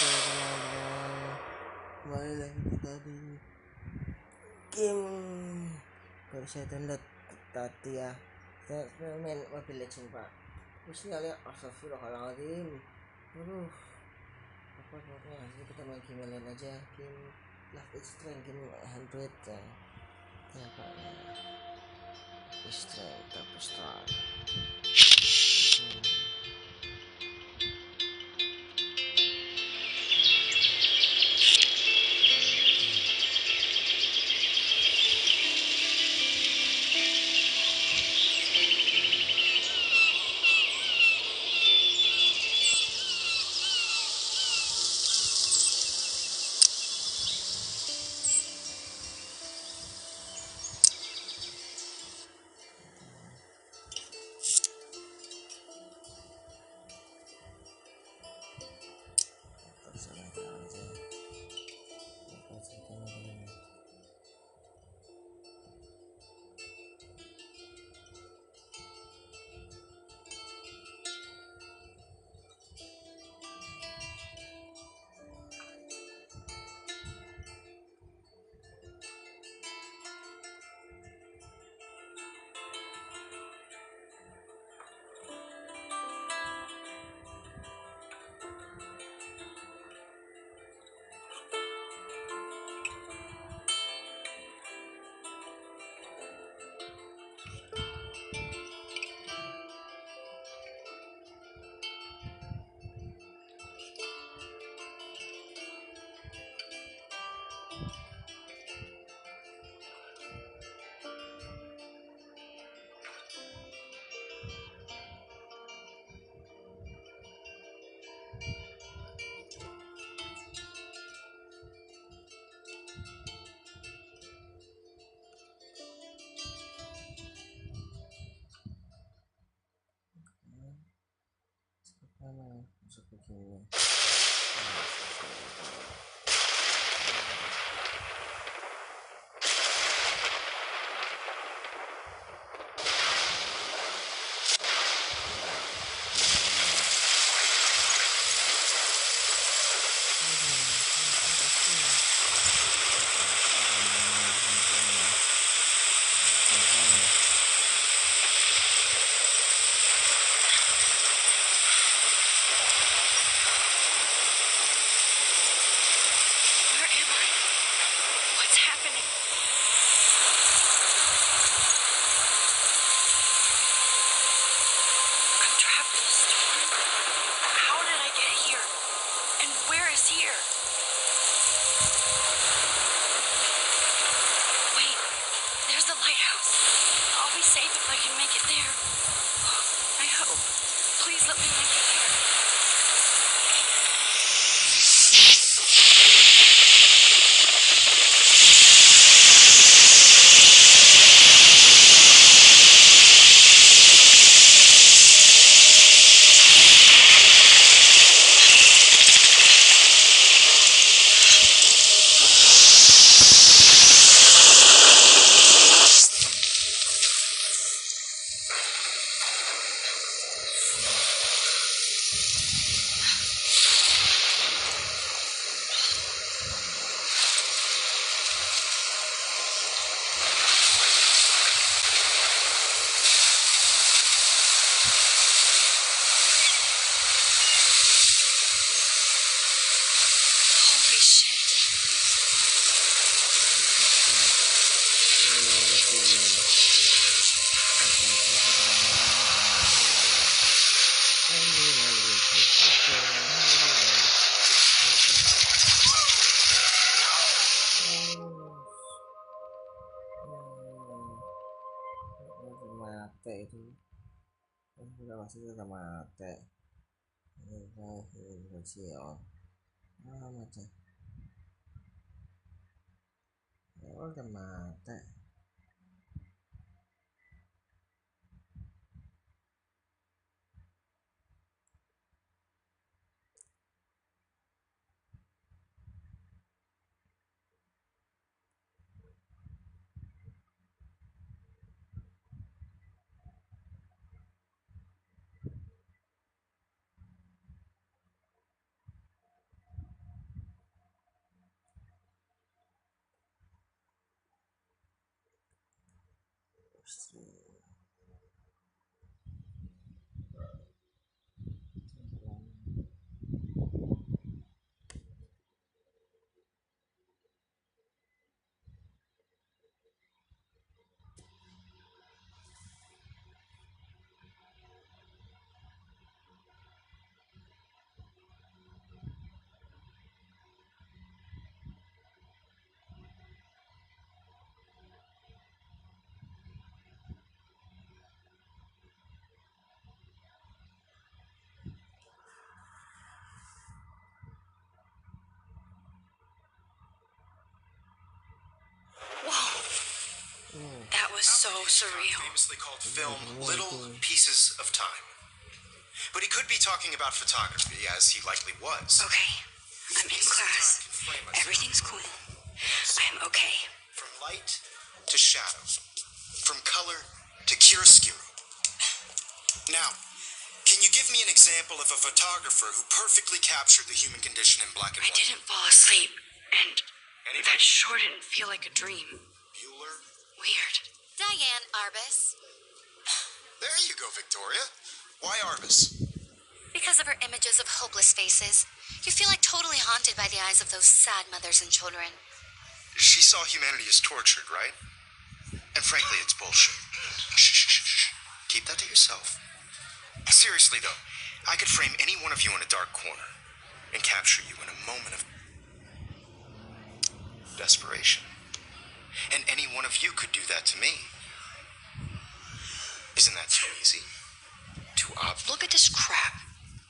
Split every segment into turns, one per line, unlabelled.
teman-teman, kembali lagi kita di game baru saya download tadi ya. Saya main Mobile Legends pak. Terus lihat astagfirullahaladzim. Aduh, apa pokoknya jadi kita main game lain aja, game Life is Strange, game Android ya. Ya pak ya. Is Strange tapi start. Mana masuk begini. Mate itu udah pasti udah mate ini versi on mate udah mate.
That was so surreal.
Famously called film Little Pieces of Time. But he could be talking about photography, as he likely was.
Okay, I'm in class. Everything's cool. I am okay.
From light to shadow. From color to chiaroscuro. Now, can you give me an example of a photographer who perfectly captured the human condition in black and white?
I didn't fall asleep, and that sure didn't feel like a dream.
Bueller?
Weird.
Diane Arbus.
There you go, Victoria. Why Arbus?
Because of her images of hopeless faces, you feel like totally haunted by the eyes of those sad mothers and children.
She saw humanity as tortured, right? And frankly, it's bullshit. Shh. Keep that to yourself. Seriously, though, I could frame any one of you in a dark corner and capture you in a moment of desperation. And any one of you could do that to me. Isn't that too easy? Too obvious?
Look at this crap.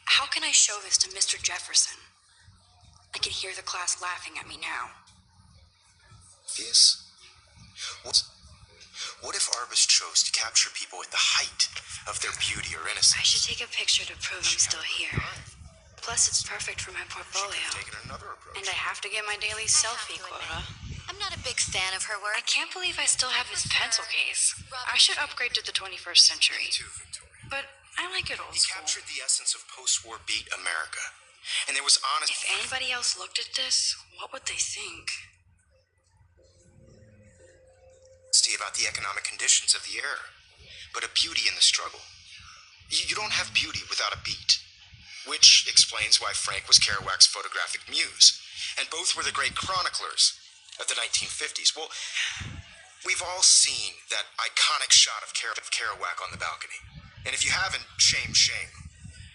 How can I show this to Mr. Jefferson? I can hear the class laughing at me now.
Yes. What if Arbus chose to capture people at the height of their beauty or innocence?
I should take a picture to prove I'm still here. Plus, it's perfect for my portfolio. And I have to get my daily selfie quota.
I'm not a big fan of her work.
I can't believe I still have this pencil case. I should upgrade to the 21st century.
Me too, Victoria.
But I like it old
He
school.
captured the essence of post-war beat America. And there was honest...
If anybody else looked at this, what would they think?
about the economic conditions of the era, but a beauty in the struggle. You don't have beauty without a beat, which explains why Frank was Kerouac's photographic muse, and both were the great chroniclers of the 1950s. Well, we've all seen that iconic shot of Kerouac on the balcony, and if you haven't, shame, shame.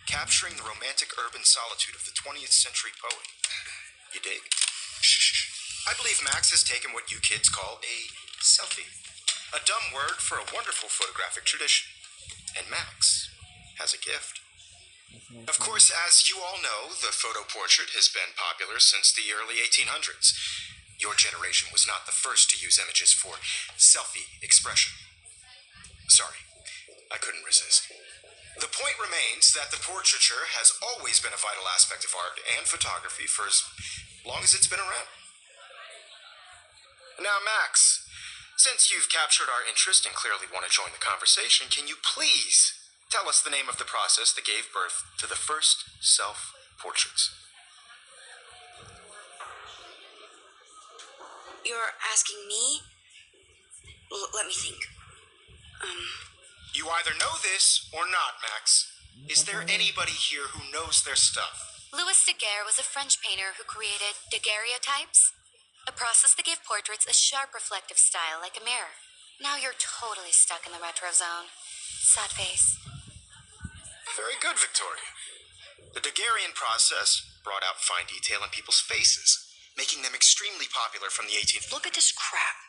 Capturing the romantic urban solitude of the 20th century poet. You dig? I believe Max has taken what you kids call a selfie. A dumb word for a wonderful photographic tradition. And Max has a gift. Of course, as you all know, the photo portrait has been popular since the early 1800s. Your generation was not the first to use images for selfie expression. Sorry, I couldn't resist. The point remains that the portraiture has always been a vital aspect of art and photography for as long as it's been around. Now, Max, since you've captured our interest and clearly want to join the conversation, can you please tell us the name of the process that gave birth to the first self-portraits?
You're asking me? Let me think.
You either know this or not, Max. Is there anybody here who knows their stuff?
Louis Daguerre was a French painter who created daguerreotypes, a process that gave portraits a sharp reflective style like a mirror. Now you're totally stuck in the retro zone. Sad face.
Very good, Victoria. The Daguerrean process brought out fine detail in people's faces, making them extremely popular from the 18th.
Look at this crap.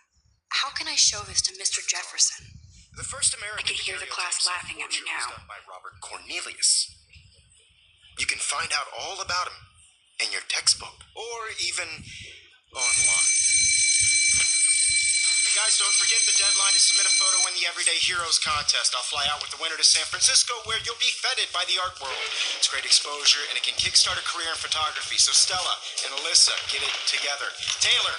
How can I show this to Mr. Jefferson?
The first American
I can hear the class laughing at me now.
Was done by Robert Cornelius. You can find out all about him in your textbook or even online. Hey guys, don't forget the deadline to submit a photo in the Everyday Heroes contest. I'll fly out with the winner to San Francisco where you'll be feted by the art world. It's great exposure and it can kickstart a career in photography. So Stella and Alyssa, get it together. Taylor,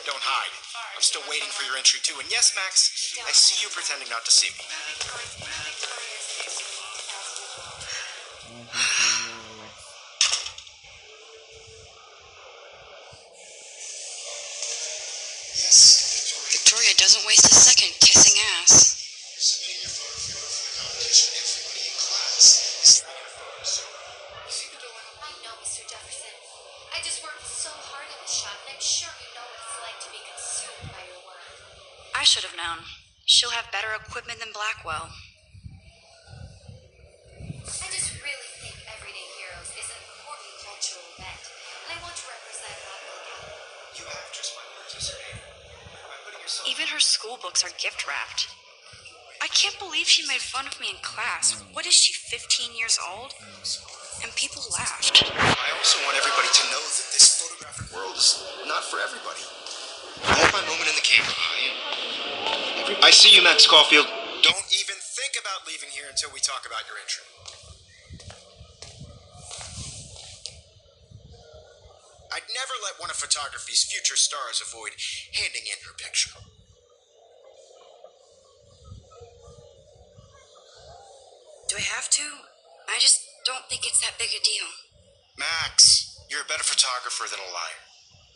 don't hide. I'm still waiting for your entry too. And yes, Max, I see you pretending not to see me.
Victoria doesn't waste a second kissing ass. should have known. She'll have better equipment than Blackwell.
I just really think Everyday Heroes is an important cultural event, and I want to represent that locality.
You have just by participating. By putting yourself...
Even her school books are gift wrapped. I can't believe she made fun of me in class. What is she, 15 years old? And people laughed.
I also want everybody to know that this photographic world is not for everybody. I have my moment in the camera. I see you, Max Caulfield. Don't even think about leaving here until we talk about your entry. I'd never let one of photography's future stars avoid handing in her picture.
Do I have to? I just don't think it's that big a deal.
Max, you're a better photographer than a liar.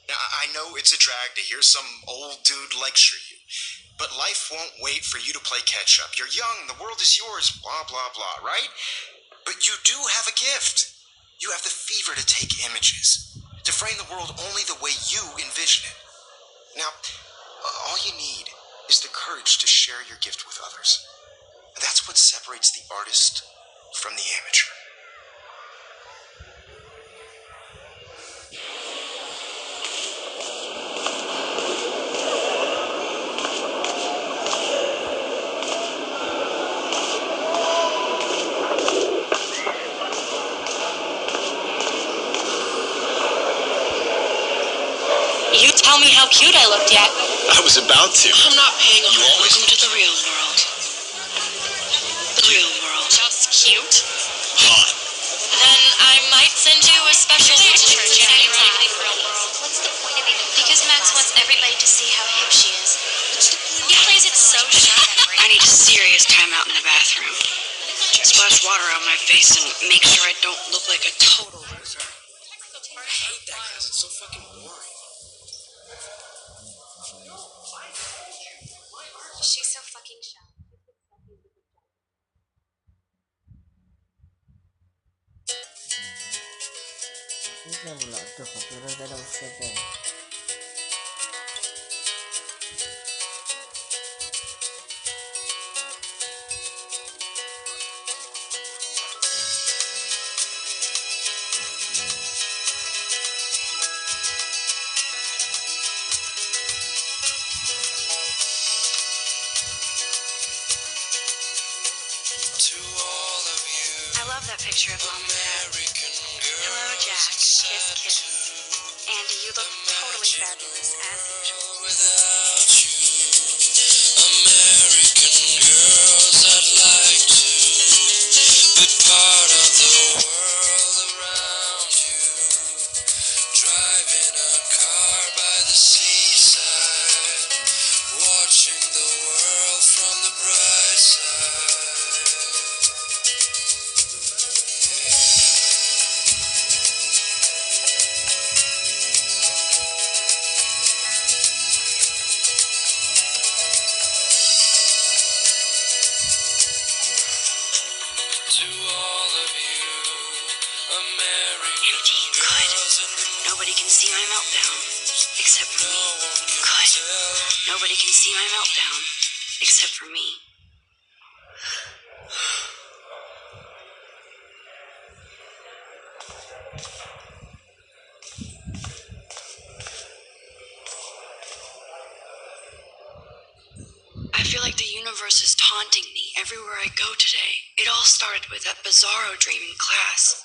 Now, I know it's a drag to hear some old dude lecture you, but life won't wait for you to play catch-up. You're young, the world is yours, blah, blah, blah, right? But you do have a gift. You have the fever to take images, to frame the world only the way you envision it. Now, all you need is the courage to share your gift with others. That's what separates the artist from the amateur.
You tell me how cute I looked yet.
I was about to.
I'm not paying
You always...
Welcome to the real world. The real world. Just cute?
Hot.
Then I might send you a special picture.
What's the point of even...
Because Max wants everybody to see how hip she is. He plays it so sharp. I need a serious timeout in the bathroom. Splash water on my face and make sure I don't look like a total loser.
I hate that class. It's so fucking boring.
She's so fucking shy.
Ini pula tuh copyright ada maksudnya.
I love that picture of Mom and Dad. Hello, Jack. Kiss, kiss. Andy, you look totally fabulous, as usual.
American girls, I'd like to be part of the world around you. Driving a car by the seaside, watching the world from the bright side. To all of you, American
Andy, good.
girls in the
Nobody can see my meltdown, except for me. Good. Nobody can see my meltdown, except for me. I feel like the universe is taunting me everywhere I go today. It all started with that bizarro dream in class.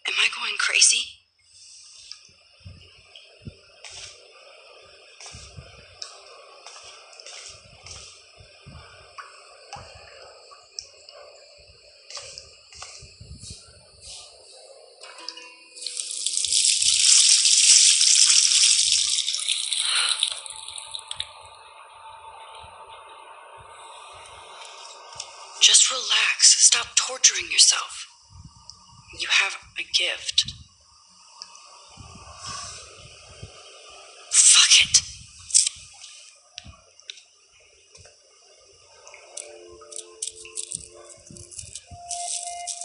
Am I going crazy? Just relax. Stop torturing yourself. You have a gift. Fuck it.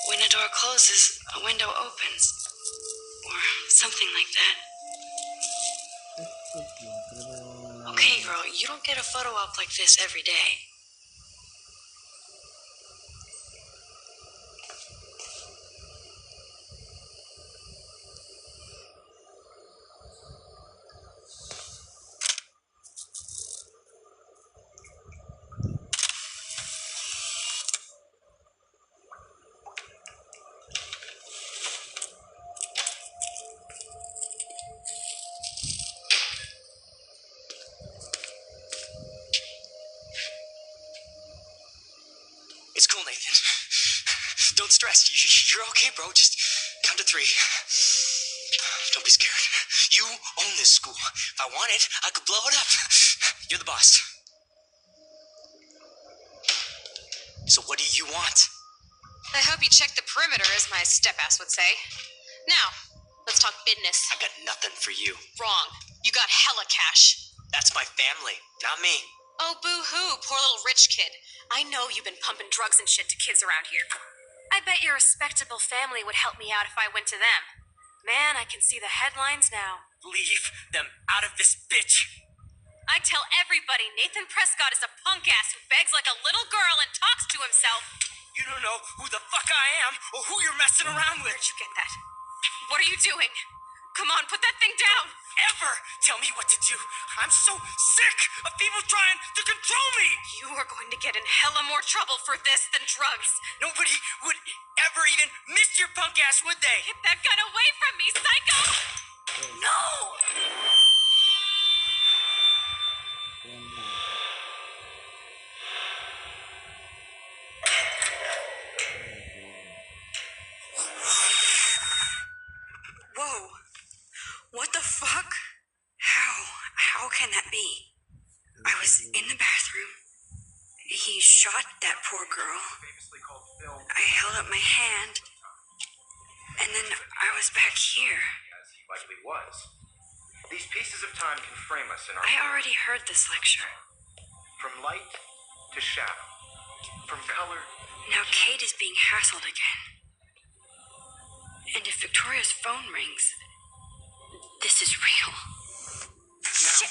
When a door closes, a window opens. Or something like that. Okay. okay, girl. You don't get a photo op like this every day.
It's cool, Nathan. Don't stress. You're okay, bro. Just count to 3. Don't be scared. You own this school. If I wanted, I could blow it up. You're the boss. So what do you want?
I hope you checked the perimeter, as my step-ass would say. Now, let's talk business.
I got nothing for you.
Wrong. You got hella cash.
That's my family, not me.
Oh, boo-hoo, poor little rich kid. I know you've been pumping drugs and shit to kids around here. I bet your respectable family would help me out if I went to them. Man, I can see the headlines now.
Leave them out of this bitch.
I tell everybody Nathan Prescott is a punk ass who begs like a little girl and talks to himself.
You don't know who the fuck I am or who you're messing around with.
Where'd you get that? What are you doing? Come on, put that thing down.
Ever tell me what to do. I'm so sick of people trying to control me.
You are going to get in hella more trouble for this than drugs.
Nobody would ever even miss your punk ass, would they?
Get that gun away from me, psycho!
No!
Whoa. What the fuck? How can that be? I was in the bathroom. He shot that poor girl. I held up my hand. And then I was back here.
As he likely was. These pieces of time can frame us in our...
I already heard this lecture.
From light to shadow. From color...
Now Kate is being hassled again. And if Victoria's phone rings, this is real.
Now,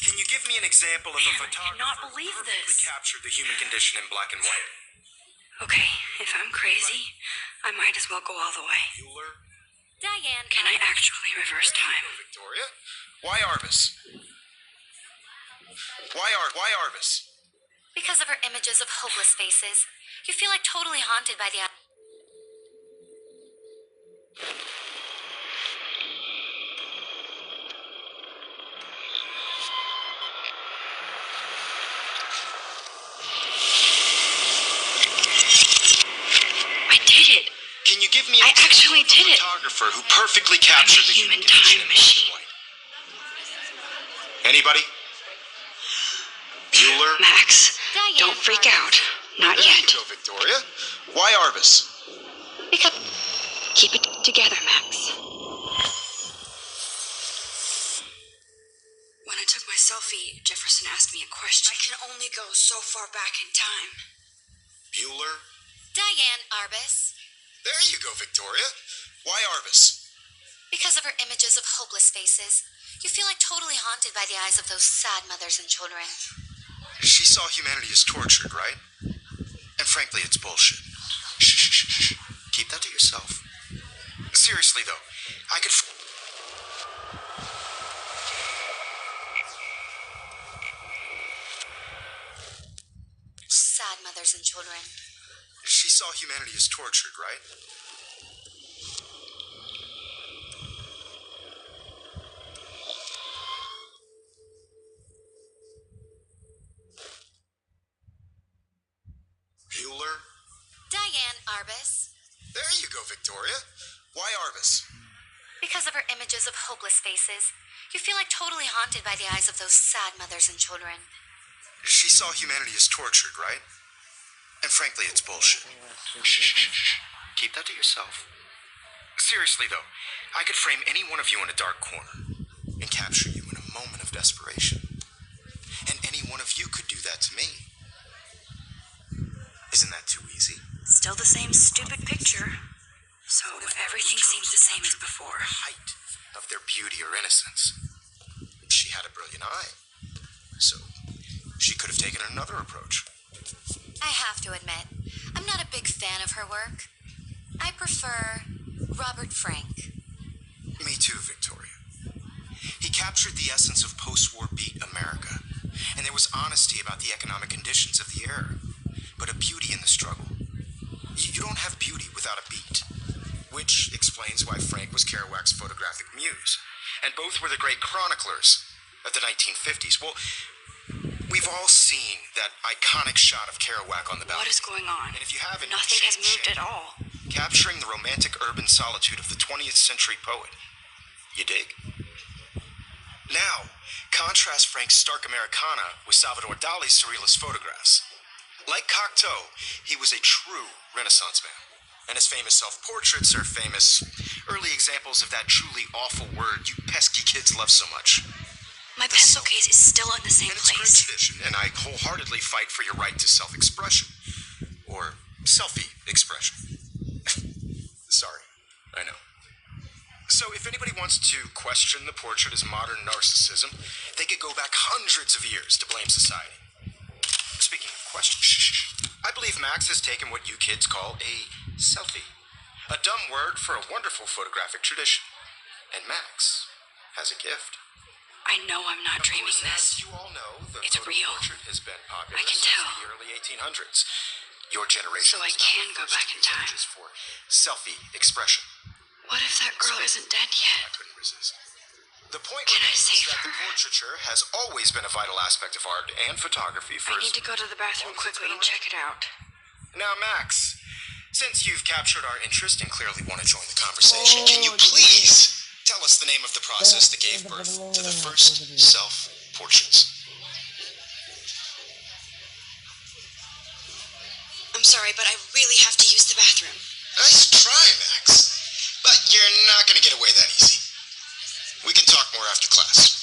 can you give me an example of a
Man, I
photographer
cannot believe
who perfectly
this.
captured the human condition in black and white?
Okay, if I'm crazy, I might as well go all the way.
Bueller?
Diane,
Can I actually reverse time?
Victoria? Why Arvis? Why Arvis?
Because of her images of hopeless faces, you feel like totally haunted by the...
I did it.
Can you give me
I
an example
actually
of a
did it.
photographer who perfectly captured the human condition in black and white? Anybody? Bueller?
Max,
Diane,
don't freak
Arvis.
out. Not
There
yet.
you go, Victoria. Why Arvis?
Because... Keep it together, Max. When I took my selfie, Jefferson asked me a question.
I can only go so far back in time.
Bueller?
Diane Arbus.
There you go, Victoria. Why Arvis?
Because of her images of hopeless faces, you feel like totally haunted by the eyes of those sad mothers and children.
She saw humanity as tortured, right? And frankly, it's bullshit. Shh. Keep that to yourself. Seriously, though, I could...
Sad mothers and children.
She saw humanity as tortured, right? Bueller?
Diane Arbus.
There you go, Victoria. Why Arvis?
Because of her images of hopeless faces, you feel like totally haunted by the eyes of those sad mothers and children.
She saw humanity as tortured, right? And frankly, it's bullshit. Shh. Keep that to yourself. Seriously, though, I could frame any one of you in a dark corner and capture you in a moment of desperation. And any one of you could do that to me. Isn't that too easy?
Still the same stupid picture. So everything seems the same as before.
Height of their beauty or innocence. She had a brilliant eye. So she could have taken another approach.
I have to admit, I'm not a big fan of her work. I prefer Robert Frank.
Me too, Victoria. He captured the essence of post-war beat America, and there was honesty about the economic conditions of the era, but a beauty in the struggle. You don't have beauty without a beat, which explains why Frank was Kerouac's photographic muse, and both were the great chroniclers of the 1950s. Well, we've all seen that iconic shot of Kerouac on the balcony.
What is going on?
And if you haven't,
Nothing has moved at all.
Capturing the romantic urban solitude of the 20th century poet. You dig? Now, contrast Frank's stark Americana with Salvador Dali's surrealist photographs. Like Cocteau, he was a true Renaissance man, and his famous self-portraits are famous early examples of that truly awful word you pesky kids love so much.
My pencil case is still in the same
And it's a great
place.
tradition, and I wholeheartedly fight for your right to self-expression. Or selfie expression. Sorry, I know. So if anybody wants to question the portrait as modern narcissism, they could go back hundreds of years to blame society. Speaking of questions, I believe Max has taken what you kids call a selfie. A dumb word for a wonderful photographic tradition. And Max has a gift.
I know I'm not
Of
dreaming
course,
this.
as you all know, the
It's
photo
real.
portrait has been popular
I can
since
tell.
the early 1800s. Your generation
So I
was not
can
the
go
first
back
to
in
use
time.
images for selfie expression.
What if that girl isn't dead
I
yet?
couldn't resist. The point
Can I
remains
save
that
her?
the portraiture has always been a vital aspect of art and photography for
I need to go to the bathroom quickly and check it out.
Now, Max, since you've captured our interest and clearly want to join the conversation, can you please tell us the name of the process that gave birth to the first self-portraits?
I'm sorry, but I really have to use the bathroom.
Nice try, Max. But you're not going to get away that easy. We can talk more after class.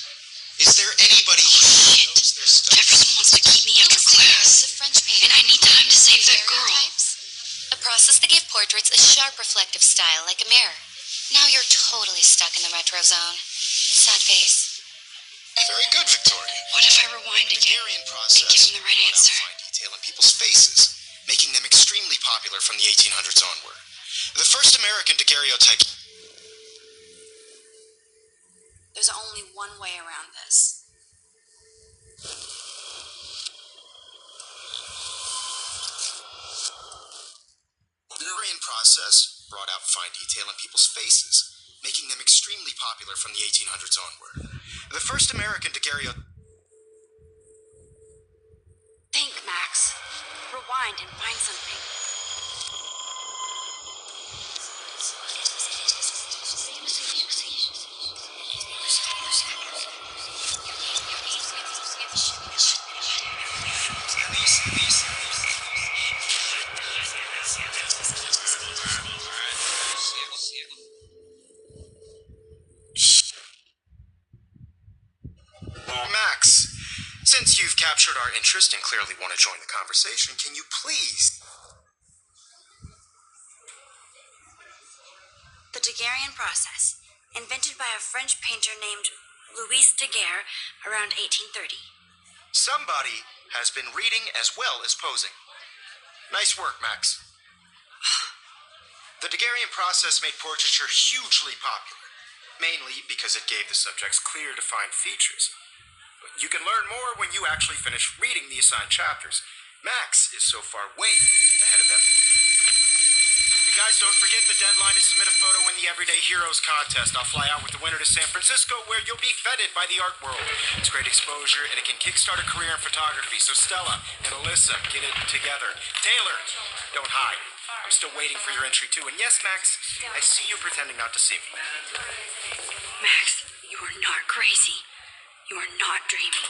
Is there anybody here who knows their stuff?
Jefferson wants to keep me after
The
class.
French painter.
And I need time to save that girl.
Daguerreotypes? A process that gave portraits a sharp reflective style like a mirror. Now you're totally stuck in the retro zone. Sad face.
Very good, Victoria.
What if I rewind
The
again?
Daguerrean process
give him the right
brought out
answer.
fine detail in people's faces, making them extremely popular from the 1800s onward. The first American daguerreotypes.
There's only one way around this.
The Daguerrean process brought out fine detail in people's faces, making them extremely popular from the 1800s onward. The first American daguerreotype.
Think, Max. Rewind and find something.
Max, since you've captured our interest and clearly want to join the conversation, can you please?
The Daguerrean process, invented by a French painter named Louis Daguerre around 1830.
Somebody has been reading as well as posing. Nice work, Max. The Daguerrean process made portraiture hugely popular, mainly because it gave the subjects clear, defined features. You can learn more when you actually finish reading the assigned chapters. Max is so far way ahead of them. And guys, don't forget the deadline to submit a photo in the Everyday Heroes contest. I'll fly out with the winner to San Francisco, where you'll be feted by the art world. It's great exposure, and it can kickstart a career in photography. So Stella and Alyssa, get it together. Taylor, don't hide. I'm still waiting for your entry, too. And yes, Max, I see you pretending not to see me.
Max, you are not crazy. You are not dreaming.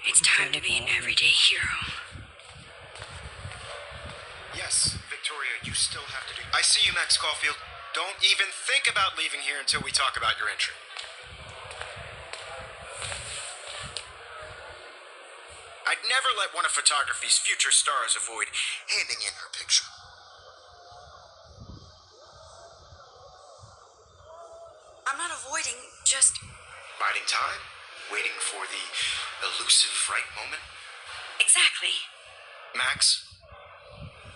It's time to be an everyday hero.
Yes, Victoria, you still have to do. I see you, Max Caulfield. Don't even think about leaving here until we talk about your entry. I'd never let one of photography's future stars avoid handing in her picture.
I'm not avoiding, just...
Biding time? waiting for the elusive right moment?
Exactly.
Max,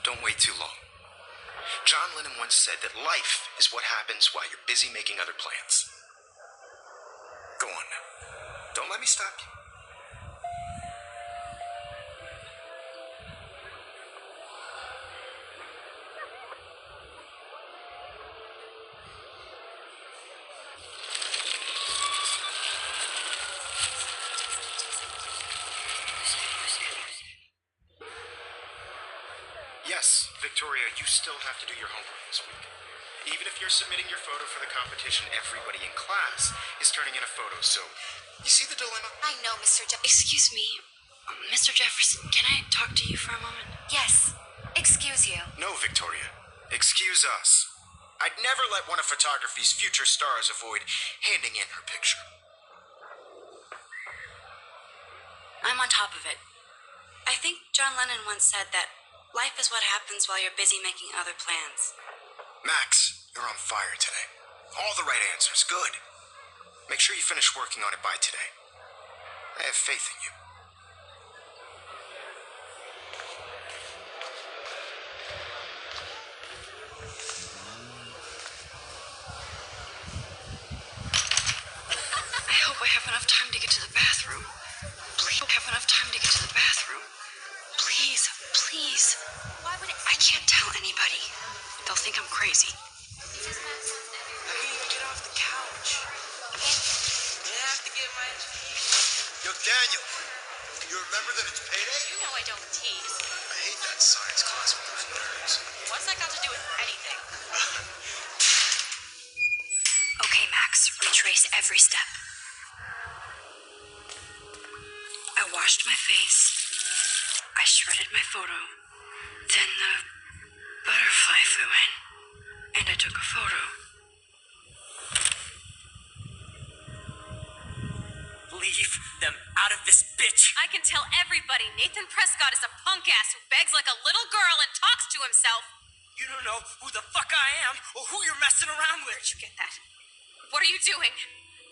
don't wait too long. John Lennon once said that life is what happens while you're busy making other plans. Go on now. Don't let me stop you. Yes, Victoria, you still have to do your homework this week. Even if you're submitting your photo for the competition, everybody in class is turning in a photo, so you see the dilemma?
I know, Mr.
Excuse me, Mr. Jefferson, can I talk to you for a moment?
Yes. Excuse you.
No, Victoria. Excuse us. I'd never let one of photography's future stars avoid handing in her picture.
I'm on top of it. I think John Lennon once said that life is what happens while you're busy making other plans.
Max, you're on fire today. All the right answers. Good. Make sure you finish working on it by today. I have faith in you.
I hope I have enough time to get to the bathroom. Please have enough time to get to the bathroom. Please, please.
Why would it...
I can't tell anybody. They'll think I'm crazy.
I can't even get off the couch. I have to get my...
Yo, Daniel, you remember that it's payday?
You know I don't tease.
I hate that science class with those nerds.
What's that got to do with anything?
Okay, Max, retrace every step. I washed my face. I shredded my photo. Then the butterfly flew in, and I took a photo.
Leave them out of this bitch.
I can tell everybody Nathan Prescott is a punk ass who begs like a little girl and talks to himself.
You don't know who the fuck I am or who you're messing around with.
Where'd you get that? What are you doing?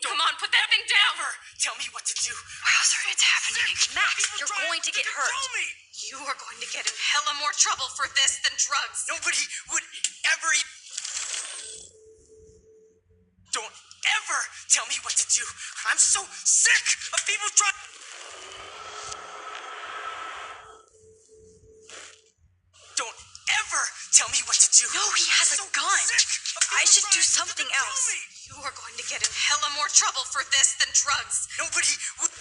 Come on, put that thing down.
Never tell me what to do.
Wowzer, it's happening.
Max,
People
you're
trying
going to get hurt.
control me.
You are going to get in hella more trouble for this than drugs.
Nobody would ever Don't ever tell me what to do. I'm so sick of people trying... Don't ever tell me what to do.
No, he has a
I'm so
gun.
sick of people
I should do
trying to
something
control
else.
me.
You are going to get in hella more trouble for this than drugs.
Nobody would...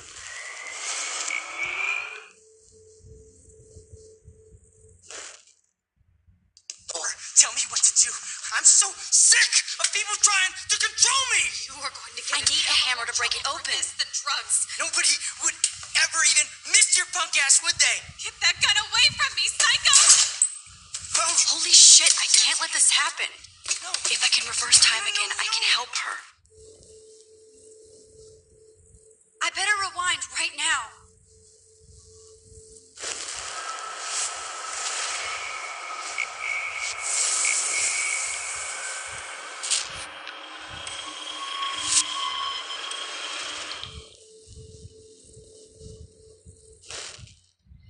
Or tell me what to do. I'm so sick of people trying to control me.
You are going to get
I
in
need a
hella
hammer
more
to break it
trouble for
open.
this than drugs.
Nobody would ever even miss your punk ass, would they?
Get that gun away from me, psycho!
Oh,
Holy shit, I can't let this happen.
no.
If I can reverse time again, I can help her. I better rewind right now.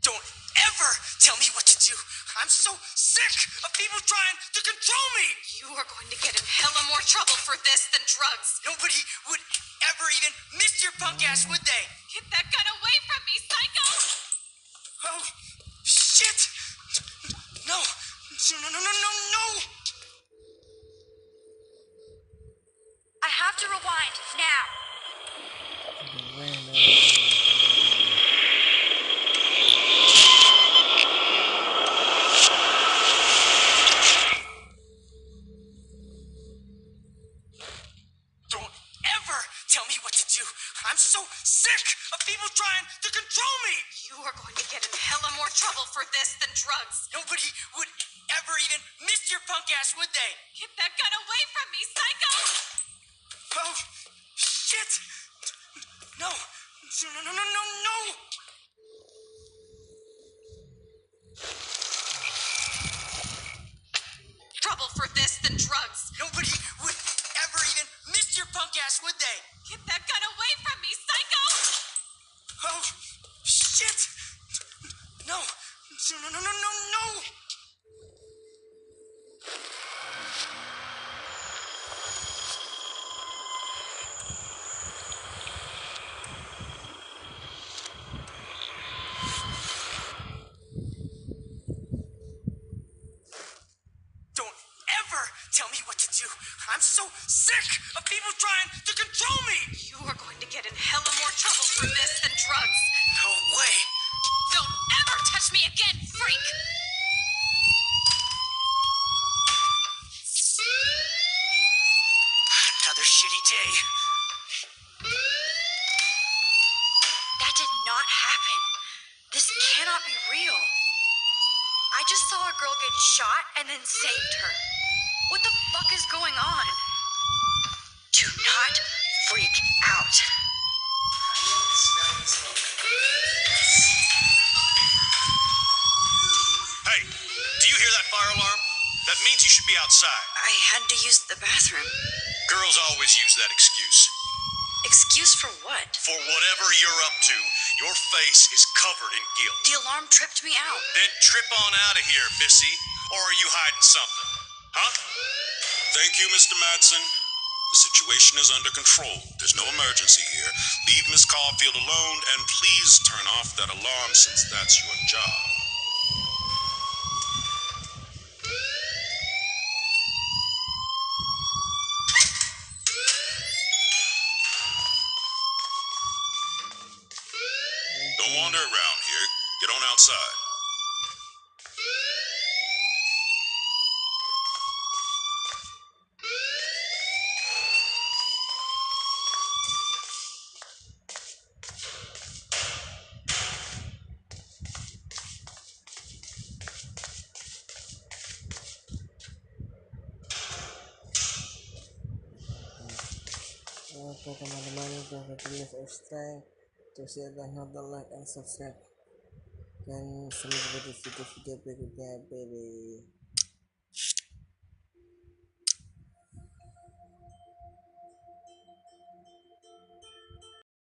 Don't ever tell me what to do. I'm so sick of people trying to control me.
You are going to get in hella more trouble for this than drugs.
Nobody would ever even miss your punk ass, would they?
Get that gun away from me, psycho!
Oh, shit. No. No, no, no, no, no.
I have to rewind now.
Don't ever tell me what to do. I'm so sick of people trying to control me.
You are going to get in hella more trouble for this than drugs.
Nobody would ever even miss your punk ass, would they?
Get that gun away from me, psycho!
Oh, shit. No. No, no, no, no, no, no.
Trouble for this than drugs.
Nobody would ever even miss your punk ass, would they?
Get that gun away from me, psycho!
I'm so sick of people trying to control me.
You are going to get in hella more trouble for this than drugs.
No way.
Don't ever touch me again, freak!
Another shitty day.
That did not happen. This cannot be real. I just saw a girl get shot and then saved her. What the fuck is going on? Do not freak out.
Hey, do you hear that fire alarm? That means you should be outside.
I had to use the bathroom.
Girls always use that excuse.
Excuse for what?
For whatever you're up to, your face is covered in guilt.
The alarm tripped me out.
Then trip on out of here, Missy. Or are you hiding something? Huh?
Thank you, Mr. Madsen. The situation is under control. There's no emergency here. Leave Miss Caulfield alone, and please turn off that alarm since that's your job. Don't wander around here. Get on outside.
Oke teman-teman, jangan lupa subscribe, terus dan like and subscribe, dan sampai jumpa di video-video berikutnya. Bye.